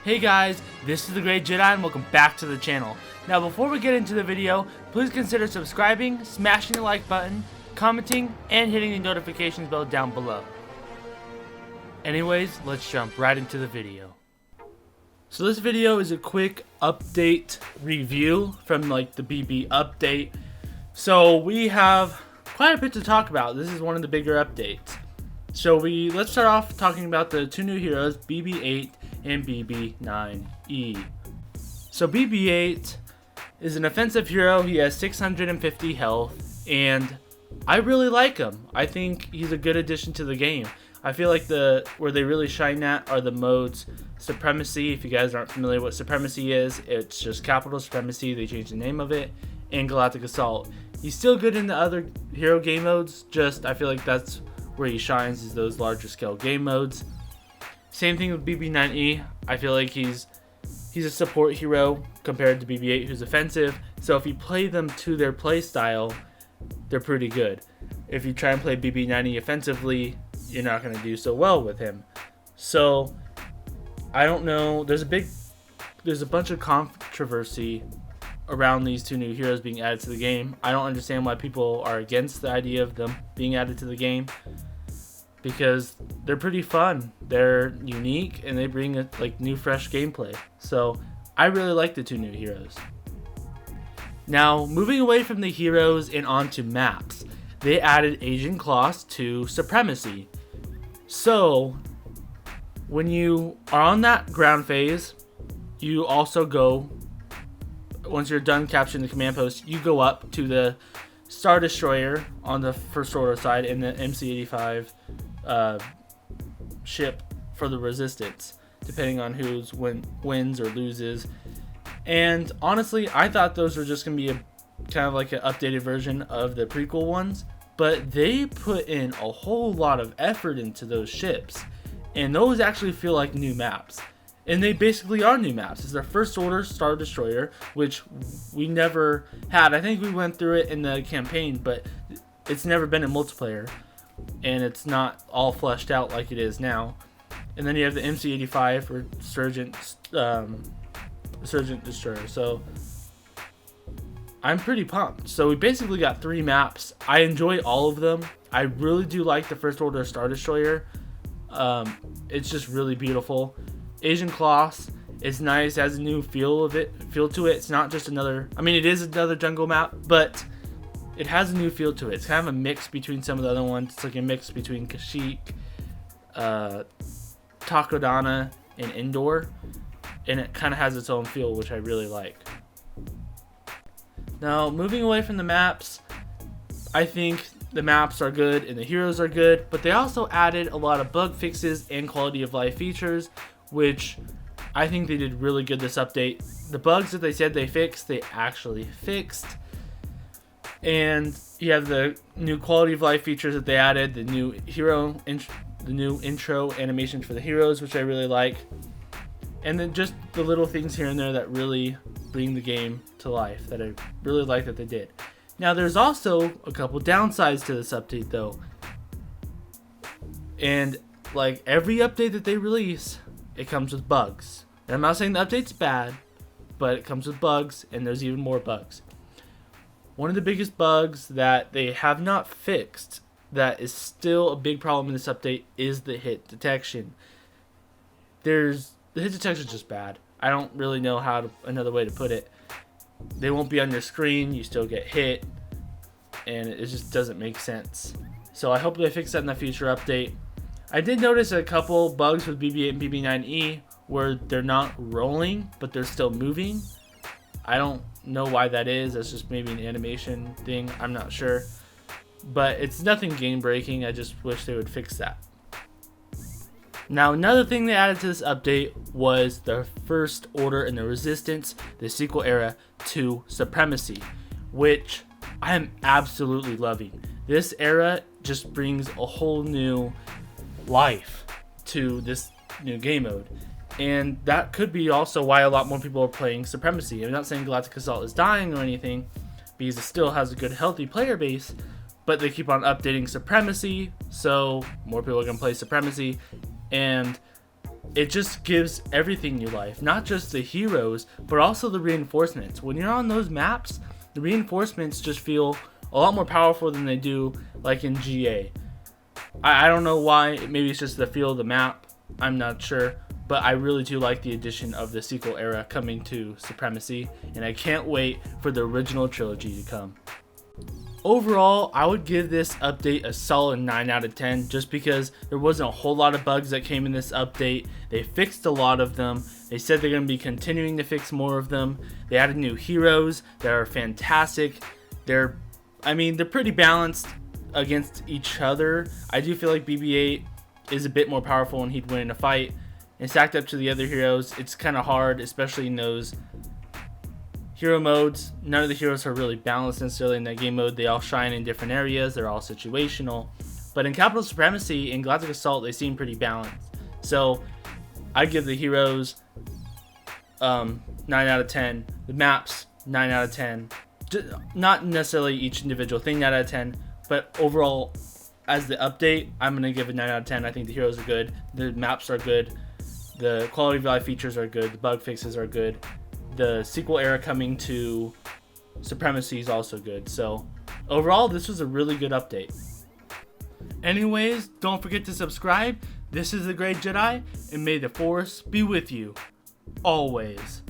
Hey guys, this is the Great Jedi and welcome back to the channel. Now before we get into the video, please consider subscribing, smashing the like button, commenting, and hitting the notifications bell down below. Anyways, let's jump right into the video. So this video is a quick update review from the BB update. So we have quite a bit to talk about. This is one of the bigger updates. So let's start off talking about the two new heroes, BB-8 and BB-9E. So BB-8 is an offensive hero. He has 650 health, and I really like him. I think he's a good addition to the game. I feel like where they really shine at are the modes Supremacy. If you guys aren't familiar with what Supremacy is, it's just Capital Supremacy. They changed the name of it. And Galactic Assault. He's still good in the other hero game modes, just I feel like that's where he shines, is those larger scale game modes. Same thing with BB-9E. I feel like he's a support hero compared to BB-8, who's offensive. So if you play them to their play style, they're pretty good. If you try and play BB-9E offensively, you're not going to do so well with him. So I don't know. There's a bunch of controversy around these two new heroes being added to the game. I don't understand why people are against the idea of them being added to the game, because they're pretty fun, they're unique, and they bring new fresh gameplay. So I really like the two new heroes. Now moving away from the heroes and onto maps, they added Asian Claws to Supremacy. So when you are on that ground phase, you also go, once you're done capturing the command post, you go up to the Star Destroyer on the First Order side and the MC-85 ship for the Resistance, depending on who's wins or loses. And honestly, I thought those were just going to be kind of like an updated version of the prequel ones, but they put in a whole lot of effort into those ships, and those actually feel like new maps. And they basically are new maps. It's their First Order Star Destroyer, which we never had. I think we went through it in the campaign, but it's never been in multiplayer. And it's not all fleshed out like it is now. And then you have the MC-85 for Surgent Destroyer. So I'm pretty pumped. So we basically got 3 maps. I enjoy all of them. I really do like the First Order Star Destroyer. It's just really beautiful. Asian Claws is nice, has a new feel to it. It's not just another, I mean, it is another jungle map, but it has a new feel to it. It's kind of a mix between some of the other ones. It's like a mix between Kashyyyk, Takodana, and Endor, and it kind of has its own feel, which I really like. Now, moving away from the maps, I think the maps are good and the heroes are good, but they also added a lot of bug fixes and quality of life features, which I think they did really good this update. The bugs that they said they fixed, they actually fixed. And you have the new quality of life features that they added, the new intro animations for the heroes, which I really like. And then just the little things here and there that really bring the game to life, that I really like that they did. Now there's also a couple downsides to this update though. And like every update that they release, it comes with bugs. And I'm not saying the update's bad, but it comes with bugs, and there's even more bugs. One of the biggest bugs that they have not fixed, that is still a big problem in this update, is the hit detection. The hit detection is just bad. I don't really know another way to put it. They won't be on your screen, you still get hit, and it just doesn't make sense. So I hope they fix that in the future update. I did notice a couple bugs with BB-8 and BB-9E where they're not rolling, but they're still moving. I don't know why that is. That's just maybe an animation thing. I'm not sure. But it's nothing game breaking. I just wish they would fix that. Now, another thing they added to this update was the First Order and the Resistance, the sequel era to Supremacy, which I am absolutely loving. This era just brings a whole new life to this new game mode, and that could be also why a lot more people are playing Supremacy. I'm not saying Galactic Assault is dying or anything, because it still has a good healthy player base, but they keep on updating Supremacy, so more people are going to play Supremacy, and it just gives everything new life, not just the heroes, but also the reinforcements. When you're on those maps, the reinforcements just feel a lot more powerful than they do like in GA. I don't know why, maybe it's just the feel of the map, I'm not sure, but I really do like the addition of the sequel era coming to Supremacy, and I can't wait for the original trilogy to come. Overall, I would give this update a solid 9 out of 10 just because there wasn't a whole lot of bugs that came in this update. They fixed a lot of them. They said they're going to be continuing to fix more of them. They added new heroes that are fantastic. They're pretty balanced against each other. I do feel like BB-8 is a bit more powerful when he'd win in a fight. And stacked up to the other heroes, it's kind of hard, especially in those hero modes. None of the heroes are really balanced necessarily in that game mode. They all shine in different areas. They're all situational. But in Capital Supremacy and Galactic Assault, they seem pretty balanced. So I give the heroes 9 out of 10. The maps, 9 out of 10. Not necessarily each individual thing 9 out of 10, but overall, as the update, I'm going to give it 9 out of 10. I think the heroes are good. The maps are good. The quality of life features are good. The bug fixes are good. The sequel era coming to Supremacy is also good. So overall, this was a really good update. Anyways, don't forget to subscribe. This is the Great Jedi, and may the Force be with you always.